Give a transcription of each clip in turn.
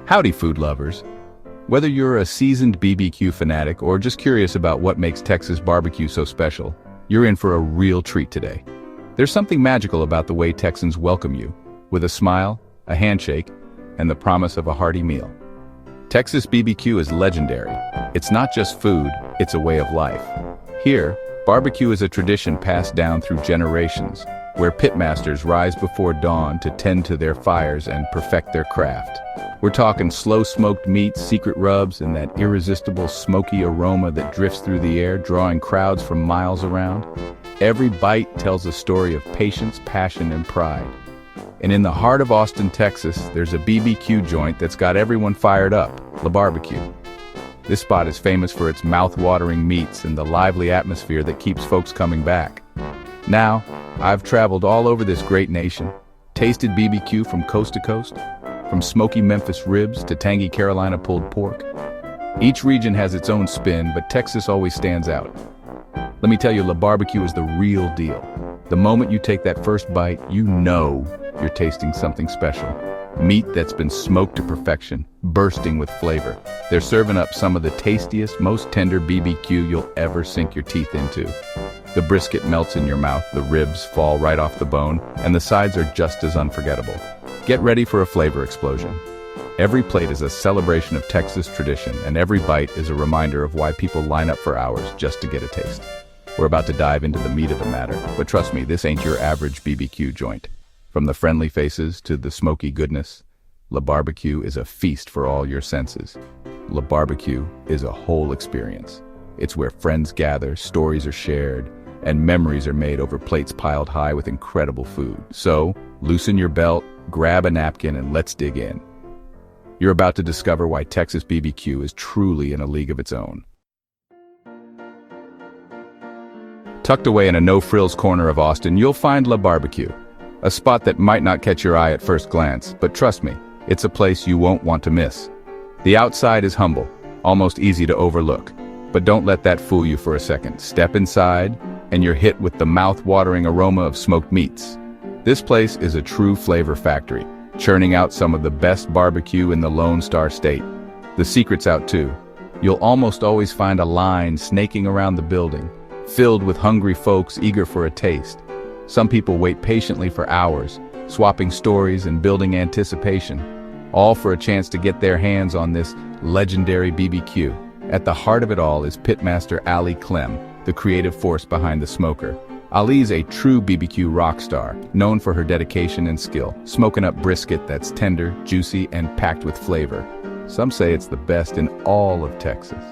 Howdy, food lovers. Whether you're a seasoned BBQ fanatic or just curious about what makes Texas barbecue so special, you're in for a real treat today. There's something magical about the way Texans welcome you, with a smile, a handshake, and the promise of a hearty meal. Texas BBQ is legendary. It's not just food, it's a way of life. Here, barbecue is a tradition passed down through generations, where pitmasters rise before dawn to tend to their fires and perfect their craft. We're talking slow-smoked meats, secret rubs, and that irresistible smoky aroma that drifts through the air, drawing crowds from miles around. Every bite tells a story of patience, passion, and pride. And in the heart of Austin, Texas, there's a BBQ joint that's got everyone fired up, La Barbecue. This spot is famous for its mouth-watering meats and the lively atmosphere that keeps folks coming back. Now, I've traveled all over this great nation, tasted BBQ from coast to coast, from smoky Memphis ribs to tangy Carolina pulled pork. Each region has its own spin, but Texas always stands out. Let me tell you, La Barbecue is the real deal. The moment you take that first bite, you know you're tasting something special. Meat that's been smoked to perfection, bursting with flavor. They're serving up some of the tastiest, most tender BBQ you'll ever sink your teeth into. The brisket melts in your mouth, the ribs fall right off the bone, and the sides are just as unforgettable. Get ready for a flavor explosion. Every plate is a celebration of Texas tradition, and every bite is a reminder of why people line up for hours just to get a taste. We're about to dive into the meat of the matter, but trust me, this ain't your average BBQ joint. From the friendly faces to the smoky goodness, La Barbecue is a feast for all your senses. La Barbecue is a whole experience. It's where friends gather, stories are shared, and memories are made over plates piled high with incredible food. So, loosen your belt, grab a napkin, and let's dig in. You're about to discover why Texas BBQ is truly in a league of its own. Tucked away in a no-frills corner of Austin, you'll find La Barbecue, a spot that might not catch your eye at first glance, but trust me, it's a place you won't want to miss. The outside is humble, almost easy to overlook, but don't let that fool you for a second. Step inside, and you're hit with the mouth-watering aroma of smoked meats. This place is a true flavor factory, churning out some of the best barbecue in the Lone Star State. The secret's out too. You'll almost always find a line snaking around the building, filled with hungry folks eager for a taste. Some people wait patiently for hours, swapping stories and building anticipation, all for a chance to get their hands on this legendary BBQ. At the heart of it all is Pitmaster Ali Clem, the creative force behind the smoker. Ali's a true BBQ rock star, known for her dedication and skill, smoking up brisket that's tender, juicy, and packed with flavor. Some say it's the best in all of Texas.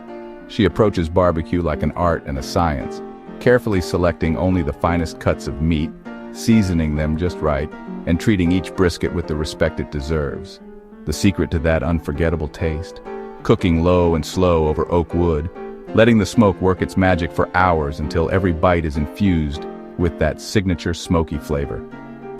She approaches barbecue like an art and a science, carefully selecting only the finest cuts of meat, seasoning them just right, and treating each brisket with the respect it deserves. The secret to that unforgettable taste? Cooking low and slow over oak wood, letting the smoke work its magic for hours until every bite is infused with that signature smoky flavor.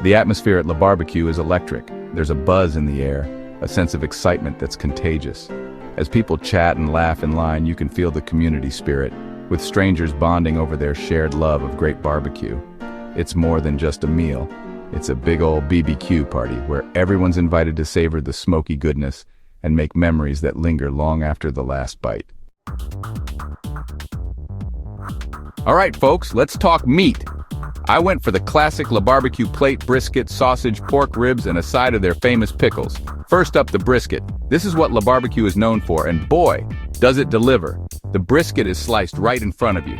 The atmosphere at La Barbecue is electric. There's a buzz in the air, a sense of excitement that's contagious. As people chat and laugh in line, you can feel the community spirit, with strangers bonding over their shared love of great barbecue. It's more than just a meal. It's a big old BBQ party where everyone's invited to savor the smoky goodness and make memories that linger long after the last bite. All right, folks, let's talk meat. I went for the classic La Barbecue plate: brisket, sausage, pork ribs, and a side of their famous pickles. First up, the brisket. This is what La Barbecue is known for, and boy, does it deliver. The brisket is sliced right in front of you,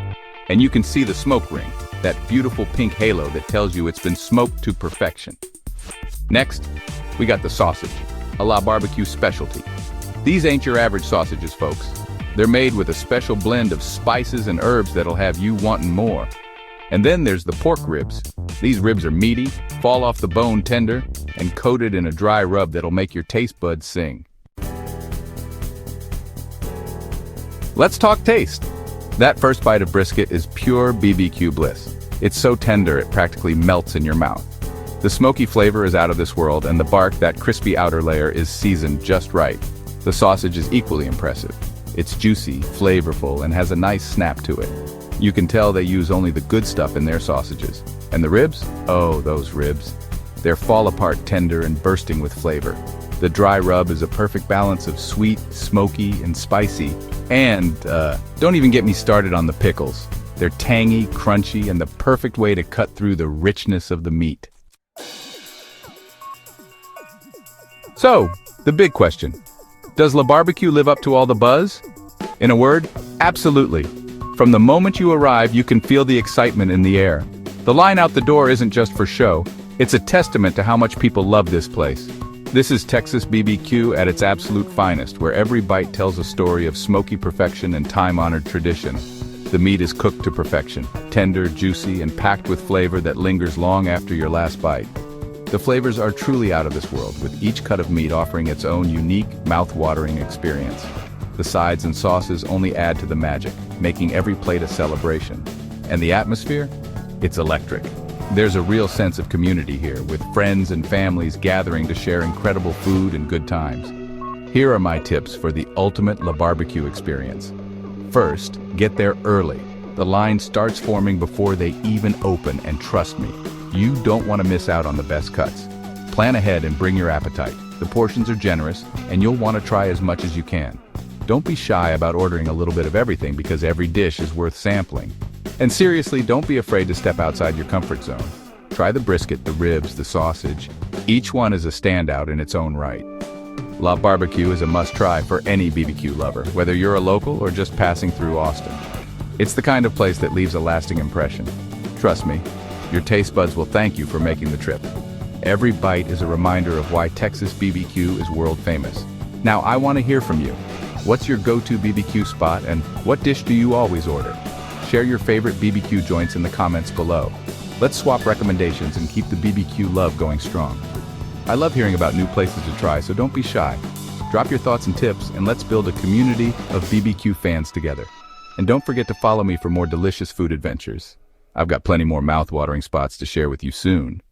and you can see the smoke ring, that beautiful pink halo that tells you it's been smoked to perfection. Next, we got the sausage, a La Barbecue specialty. These ain't your average sausages, folks. They're made with a special blend of spices and herbs that'll have you wanting more. And then there's the pork ribs. These ribs are meaty, fall off the bone tender, and coated in a dry rub that'll make your taste buds sing. Let's talk taste. That first bite of brisket is pure BBQ bliss. It's so tender it practically melts in your mouth. The smoky flavor is out of this world, and the bark, that crispy outer layer, is seasoned just right. The sausage is equally impressive. It's juicy, flavorful, and has a nice snap to it. You can tell they use only the good stuff in their sausages. And the ribs? Oh, those ribs. They're fall-apart tender and bursting with flavor. The dry rub is a perfect balance of sweet, smoky, and spicy. And, don't even get me started on the pickles. They're tangy, crunchy, and the perfect way to cut through the richness of the meat. So, the big question. Does La Barbecue live up to all the buzz? In a word, absolutely. From the moment you arrive, you can feel the excitement in the air. The line out the door isn't just for show, it's a testament to how much people love this place. This is Texas BBQ at its absolute finest, where every bite tells a story of smoky perfection and time-honored tradition. The meat is cooked to perfection, tender, juicy, and packed with flavor that lingers long after your last bite. The flavors are truly out of this world, with each cut of meat offering its own unique, mouth-watering experience. The sides and sauces only add to the magic, making every plate a celebration. And the atmosphere? It's electric. There's a real sense of community here, with friends and families gathering to share incredible food and good times. Here are my tips for the ultimate La Barbecue experience. First, get there early. The line starts forming before they even open, and trust me, you don't want to miss out on the best cuts. Plan ahead and bring your appetite. The portions are generous, and you'll want to try as much as you can. Don't be shy about ordering a little bit of everything because every dish is worth sampling. And seriously, don't be afraid to step outside your comfort zone. Try the brisket, the ribs, the sausage. Each one is a standout in its own right. La Barbecue is a must-try for any BBQ lover, whether you're a local or just passing through Austin. It's the kind of place that leaves a lasting impression. Trust me, your taste buds will thank you for making the trip. Every bite is a reminder of why Texas BBQ is world famous. Now, I want to hear from you. What's your go-to BBQ spot, and what dish do you always order? Share your favorite BBQ joints in the comments below. Let's swap recommendations and keep the BBQ love going strong. I love hearing about new places to try, so don't be shy. Drop your thoughts and tips, and let's build a community of BBQ fans together. And don't forget to follow me for more delicious food adventures. I've got plenty more mouth-watering spots to share with you soon.